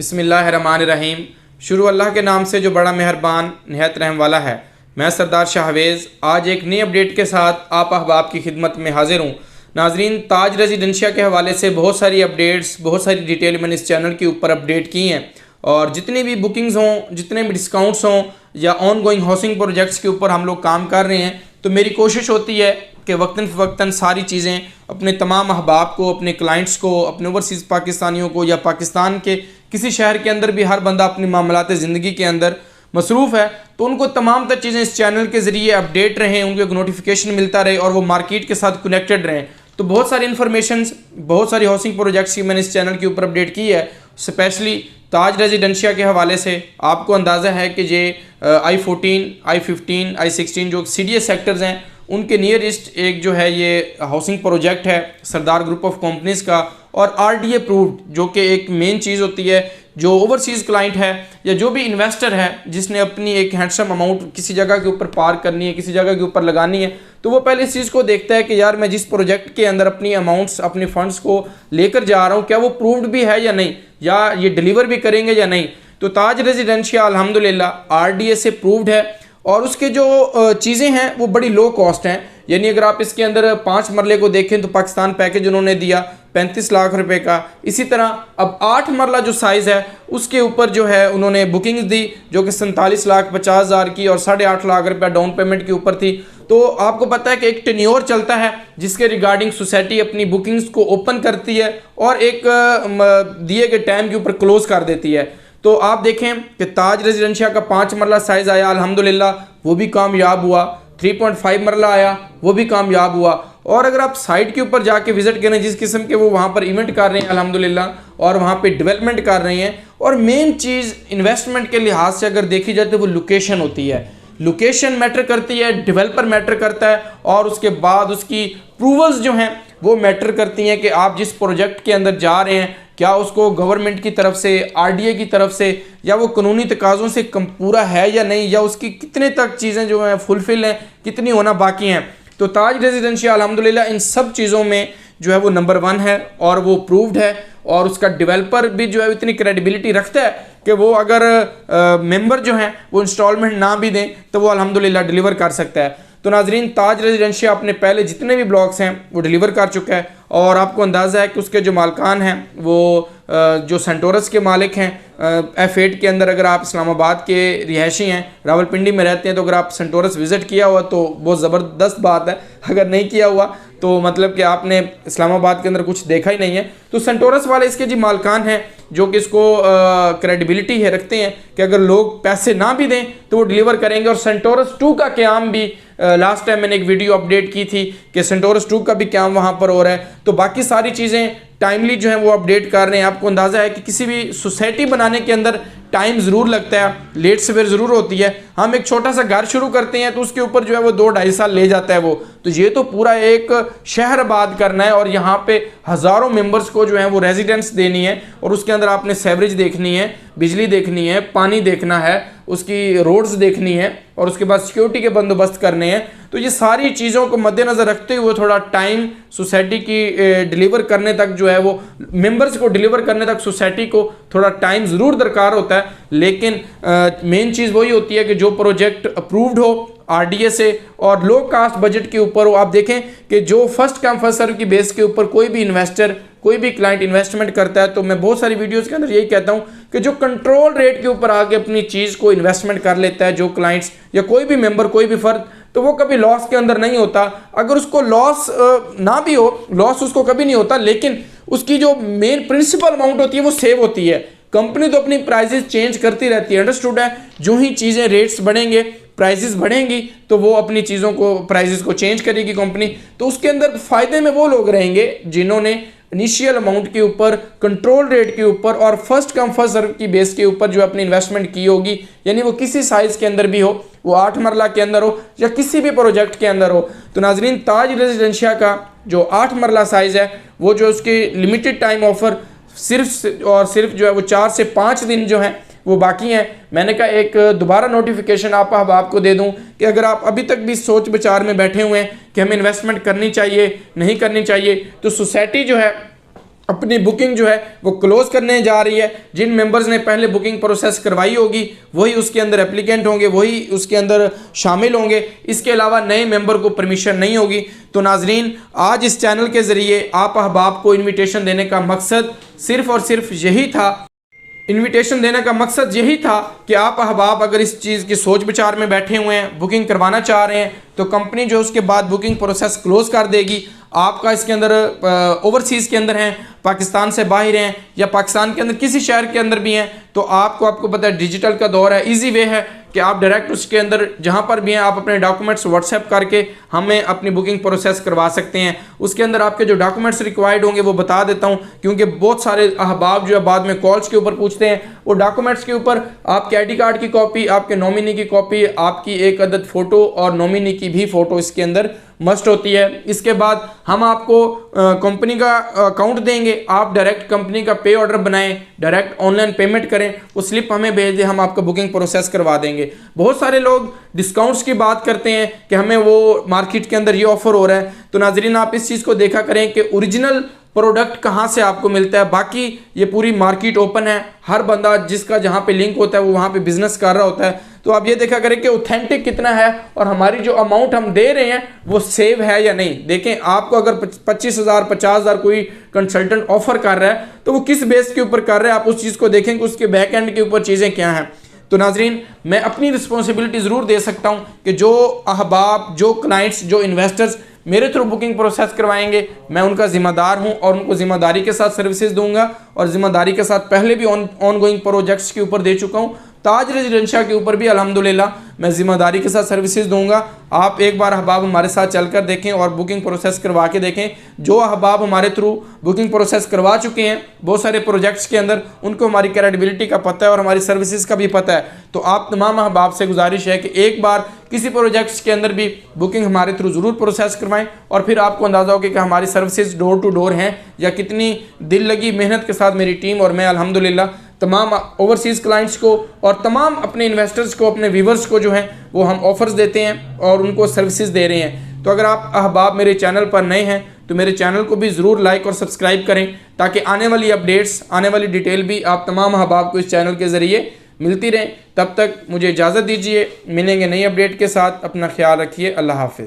बिस्मिल्लाहिर्रहमानिर्रहीम। शुरू अल्लाह के नाम से जो बड़ा मेहरबान नहायत रहम वाला है। मैं सरदार शाहवेज़ आज एक नई अपडेट के साथ आप अहबाब की खिदमत में हाजिर हूँ। नाजरीन, ताज रेजिडेंशिया के हवाले से बहुत सारी अपडेट्स, बहुत सारी डिटेल मैंने इस चैनल के ऊपर अपडेट की हैं और जितनी भी बुकिंग्स हों, जितने भी डिस्काउंट्स हों या ऑन गोइंग हाउसिंग प्रोजेक्ट्स के ऊपर हम लोग काम कर रहे हैं, तो मेरी कोशिश होती है कि वक्तन फ़वक्तन सारी चीज़ें अपने तमाम अहबाब को, अपने क्लाइंट्स को, अपने ओवरसीज़ पाकिस्तानियों को या पाकिस्तान के किसी शहर के अंदर भी हर बंदा अपनी मामलात ज़िंदगी के अंदर मसरूफ़ है, तो उनको तमाम तर चीज़ें इस चैनल के ज़रिए अपडेट रहें, उनको एक नोटिफिकेशन मिलता रहे और वो मार्केट के साथ कनेक्टेड रहें। तो बहुत सारी इन्फॉर्मेशन, बहुत सारी हाउसिंग प्रोजेक्ट्स की मैंने इस चैनल के ऊपर अपडेट की है। स्पेशली ताज रेजिडेंशिया के हवाले से आपको अंदाज़ा है कि ये I-14, I-15, I-16 जो CDS सेक्टर्स हैं उनके नियरेस्ट एक जो है ये हाउसिंग प्रोजेक्ट है सरदार ग्रुप ऑफ कंपनीज़ का और RDA अप्रूव्ड, जो कि एक मेन चीज़ होती है। जो ओवरसीज़ क्लाइंट है या जो भी इन्वेस्टर है जिसने अपनी एक हैंडसम अमाउंट किसी जगह के ऊपर पार करनी है, किसी जगह के ऊपर लगानी है, तो वो पहले इस चीज़ को देखता है कि यार मैं जिस प्रोजेक्ट के अंदर अपनी अमाउंट्स, अपने फंड्स को लेकर जा रहा हूँ, क्या वो प्रूव्ड भी है या नहीं, या ये डिलीवर भी करेंगे या नहीं। तो ताज रेजिडेंशिया अल्हम्दुलिल्लाह RDA से प्रूव्ड है और उसके जो चीज़ें हैं वो बड़ी लो कॉस्ट हैं। यानी अगर आप इसके अंदर 5 मरले को देखें तो पाकिस्तान पैकेज उन्होंने दिया 35 लाख रुपए का। इसी तरह अब 8 मरला जो साइज़ है उसके ऊपर जो है उन्होंने बुकिंग्स दी जो कि 47,50,000 की और 8.5 लाख रुपया डाउन पेमेंट के ऊपर थी। तो आपको पता है कि एक टेन्योर चलता है जिसके रिगार्डिंग सोसाइटी अपनी बुकिंग्स को ओपन करती है और एक दिए गए टाइम के ऊपर क्लोज कर देती है। तो आप देखें कि ताज रेजिडेंशिया का 5 मरला साइज़ आया अल्हम्दुलिल्लाह, वो भी कामयाब हुआ। 3.5 मरला आया, वो भी कामयाब हुआ। और अगर आप साइट के ऊपर जाके विजिट करें, जिस किस्म के वो वहाँ पर इवेंट कर रहे हैं अल्हम्दुलिल्लाह और वहाँ पे डेवलपमेंट कर रहे हैं, और मेन चीज़ इन्वेस्टमेंट के लिहाज से अगर देखी जाए तो वो लोकेशन होती है। लोकेशन मैटर करती है, डेवलपर मैटर करता है और उसके बाद उसकी अप्रूवल्स जो हैं वो मैटर करती हैं कि आप जिस प्रोजेक्ट के अंदर जा रहे हैं क्या उसको गवर्नमेंट की तरफ से, RDA की तरफ से, या वो कानूनी तकाज़ों से कम पूरा है या नहीं, या उसकी कितने तक चीज़ें जो हैं फुलफिल हैं, कितनी होना बाकी हैं। तो ताज रेजिडेंशिया अल्हम्दुलिल्लाह इन सब चीज़ों में जो है वो नंबर 1 है और वो प्रूव्ड है और उसका डेवलपर भी जो है इतनी क्रेडिबिलिटी रखता है कि वो अगर मेंबर जो हैं वो इंस्टॉलमेंट ना भी दें तो वो अल्हम्दुलिल्लाह डिलीवर कर सकता है। तो नाजरीन, ताज रेजिडेंशिया अपने पहले जितने भी ब्लॉक्स हैं वो डिलीवर कर चुका है और आपको अंदाज़ा है कि उसके जो मालकान हैं वो जो सेंटोरस के मालिक हैं। F8 के अंदर अगर आप इस्लामाबाद के रिहायशी हैं, रावलपिंडी में रहते हैं, तो अगर आप सेंटोरस विज़िट किया हुआ तो बहुत ज़बरदस्त बात है। अगर नहीं किया हुआ तो मतलब कि आपने इस्लामाबाद के अंदर कुछ देखा ही नहीं है। तो सेंटोरस वाले इसके जी मालकान हैं जो कि इसको क्रेडिबिलिटी है रखते हैं कि अगर लोग पैसे ना भी दें तो वो डिलीवर करेंगे। और सेंटोरस 2 का क़याम भी लास्ट टाइम मैंने एक वीडियो अपडेट की थी कि सेंटोरस 2 का भी क़याम वहाँ पर हो रहा है। तो बाकी सारी चीज़ें टाइमली जो है वो अपडेट कर रहे हैं। आपको अंदाज़ा है कि किसी भी सोसाइटी बनाने के अंदर टाइम ज़रूर लगता है, लेट सवेर ज़रूर होती है। हम एक छोटा सा घर शुरू करते हैं तो उसके ऊपर जो है वो 2-2.5 साल ले जाता है वो। तो ये तो पूरा एक शहर आबाद करना है और यहाँ पे हज़ारों मेंबर्स को जो है वो रेजिडेंस देनी है और उसके अंदर आपने सेवरेज देखनी है, बिजली देखनी है, पानी देखना है, उसकी रोड्स देखनी है और उसके बाद सिक्योरिटी के बंदोबस्त करने हैं। तो ये सारी चीज़ों को मद्देनज़र रखते हुए थोड़ा टाइम सोसाइटी की डिलीवर करने तक जो है वो मेंबर्स को डिलीवर करने तक सोसाइटी को थोड़ा टाइम ज़रूर दरकार होता है। लेकिन मेन चीज़ वही होती है कि जो प्रोजेक्ट अप्रूव्ड हो RDA से और लो कास्ट बजट के ऊपर हो। आप देखें कि जो फर्स्ट कम फर्स्ट सर्व की बेस के ऊपर कोई भी इन्वेस्टर, कोई भी क्लाइंट इन्वेस्टमेंट करता है, तो मैं बहुत सारी वीडियोस के अंदर यही कहता हूं कि जो कंट्रोल रेट के ऊपर आके अपनी चीज़ को इन्वेस्टमेंट कर लेता है, जो क्लाइंट्स या कोई भी मेंबर, कोई भी फर्द, तो वो कभी लॉस के अंदर नहीं होता। अगर उसको लॉस ना भी हो, लॉस उसको कभी नहीं होता, लेकिन उसकी जो मेन प्रिंसिपल अमाउंट होती है वो सेव होती है। कंपनी तो अपनी प्राइजेस चेंज करती रहती है, अंडरस्टूड है। जो ही चीज़ें रेट्स बढ़ेंगे, प्राइजेस बढ़ेंगी, तो वो अपनी चीज़ों को, प्राइजेस को चेंज करेगी कंपनी। तो उसके अंदर फ़ायदे में वो लोग रहेंगे जिन्होंने इनिशियल अमाउंट के ऊपर, कंट्रोल रेट के ऊपर और फर्स्ट कम फर्स्ट सर्व की बेस के ऊपर जो अपनी इन्वेस्टमेंट की होगी, यानी वो किसी साइज़ के अंदर भी हो, वो 8 मरला के अंदर हो या किसी भी प्रोजेक्ट के अंदर हो। तो नाजरीन, ताज रेजिडेंशिया का जो 8 मरला साइज़ है वो जो उसकी लिमिटेड टाइम ऑफर सिर्फ और सिर्फ जो है वो 4 से 5 दिन जो है वो बाकी हैं। मैंने कहा एक दोबारा नोटिफिकेशन आप अहबाब को दे दूं कि अगर आप अभी तक भी सोच विचार में बैठे हुए हैं कि हमें इन्वेस्टमेंट करनी चाहिए, नहीं करनी चाहिए, तो सोसाइटी जो है अपनी बुकिंग जो है वो क्लोज करने जा रही है। जिन मेंबर्स ने पहले बुकिंग प्रोसेस करवाई होगी वही उसके अंदर एप्लीकेंट होंगे, वही उसके अंदर शामिल होंगे। इसके अलावा नए मेंबर को परमिशन नहीं होगी। तो नाजरीन, आज इस चैनल के ज़रिए आप अहबाब को इन्विटेशन देने का मकसद सिर्फ़ और सिर्फ यही था। इनविटेशन देने का मकसद यही था कि आप अहबाब अगर इस चीज़ की सोच विचार में बैठे हुए हैं, बुकिंग करवाना चाह रहे हैं, तो कंपनी जो उसके बाद बुकिंग प्रोसेस क्लोज़ कर देगी। आपका इसके अंदर ओवरसीज़ के अंदर हैं, पाकिस्तान से बाहर हैं या पाकिस्तान के अंदर किसी शहर के अंदर भी हैं, तो आपको पता है डिजिटल का दौर है, इजी वे है कि आप डायरेक्ट उसके अंदर जहाँ पर भी हैं आप अपने डॉक्यूमेंट्स व्हाट्सएप करके हमें अपनी बुकिंग प्रोसेस करवा सकते हैं। उसके अंदर आपके जो डॉक्यूमेंट्स रिक्वायर्ड होंगे वो बता देता हूँ, क्योंकि बहुत सारे अहबाब जो है बाद में कॉल्स के ऊपर पूछते हैं। वो डॉक्यूमेंट्स के ऊपर आपके आईडी कार्ड की कॉपी, आपके नॉमिनी की कॉपी, आपकी एक अदद फ़ोटो और नॉमिनी की भी फ़ोटो इसके अंदर मस्ट होती है। इसके बाद हम आपको कंपनी का अकाउंट देंगे, आप डायरेक्ट कंपनी का पे ऑर्डर बनाएं, डायरेक्ट ऑनलाइन पेमेंट करें, वो स्लिप हमें भेज दें, हम आपका बुकिंग प्रोसेस करवा देंगे। बहुत सारे लोग डिस्काउंट्स की बात करते हैं कि हमें वो मार्केट के अंदर ये ऑफर हो रहा है। तो नाजरीन, आप इस चीज़ को देखा करें कि ओरिजिनल प्रोडक्ट कहाँ से आपको मिलता है। बाकी ये पूरी मार्केट ओपन है, हर बंदा जिसका जहाँ पे लिंक होता है वो वहाँ पे बिजनेस कर रहा होता है। तो आप ये देखा करें कि ऑथेंटिक कितना है और हमारी जो अमाउंट हम दे रहे हैं वो सेव है या नहीं। देखें, आपको अगर 25,000 50,000 कोई कंसल्टेंट ऑफर कर रहा है तो वो किस बेस के ऊपर कर रहा है, आप उस चीज़ को देखें कि उसके बैक एंड के ऊपर चीज़ें क्या हैं। तो नाजरीन, मैं अपनी रिस्पॉन्सिबिलिटी ज़रूर दे सकता हूँ कि जो अहबाब, जो क्लाइंट्स, जो इन्वेस्टर्स मेरे थ्रू बुकिंग प्रोसेस करवाएंगे, मैं उनका ज़िम्मेदार हूं और उनको ज़िम्मेदारी के साथ सर्विसेज दूंगा और ज़िम्मेदारी के साथ पहले भी ऑनगोइंग प्रोजेक्ट्स के ऊपर दे चुका हूं। ताज रेजिडेंशिया के ऊपर भी अल्हम्दुलिल्लाह मैं ज़िम्मेदारी के साथ सर्विसेज दूंगा। आप एक बार अहबाब हमारे साथ चलकर देखें और बुकिंग प्रोसेस करवा के देखें। जो अहबाब हमारे थ्रू बुकिंग प्रोसेस करवा चुके हैं बहुत सारे प्रोजेक्ट्स के अंदर, उनको हमारी क्रेडिबिलिटी का पता है और हमारी सर्विसेज का भी पता है। तो आप तमाम अहबाब से गुजारिश है कि एक बार किसी प्रोजेक्ट्स के अंदर भी बुकिंग हमारे थ्रू ज़रूर प्रोसेस करवाएं और फिर आपको अंदाज़ा होगा कि हमारी सर्विसेज डोर टू डोर हैं या कितनी दिल लगी मेहनत के साथ मेरी टीम और मैं अल्हम्दुलिल्लाह तमाम ओवरसीज़ क्लाइंट्स को और तमाम अपने इन्वेस्टर्स को, अपने व्यूवर्स को जो हैं वो हम ऑफर्स देते हैं और उनको सर्विसेज दे रहे हैं। तो अगर आप अहबाब मेरे चैनल पर नए हैं तो मेरे चैनल को भी ज़रूर लाइक और सब्सक्राइब करें, ताकि आने वाली अपडेट्स, आने वाली डिटेल भी आप तमाम अहबाब को इस चैनल के ज़रिए मिलती रहें। तब तक मुझे इजाज़त दीजिए, मिलेंगे नई अपडेट के साथ। अपना ख्याल रखिए। अल्लाह हाफिज़।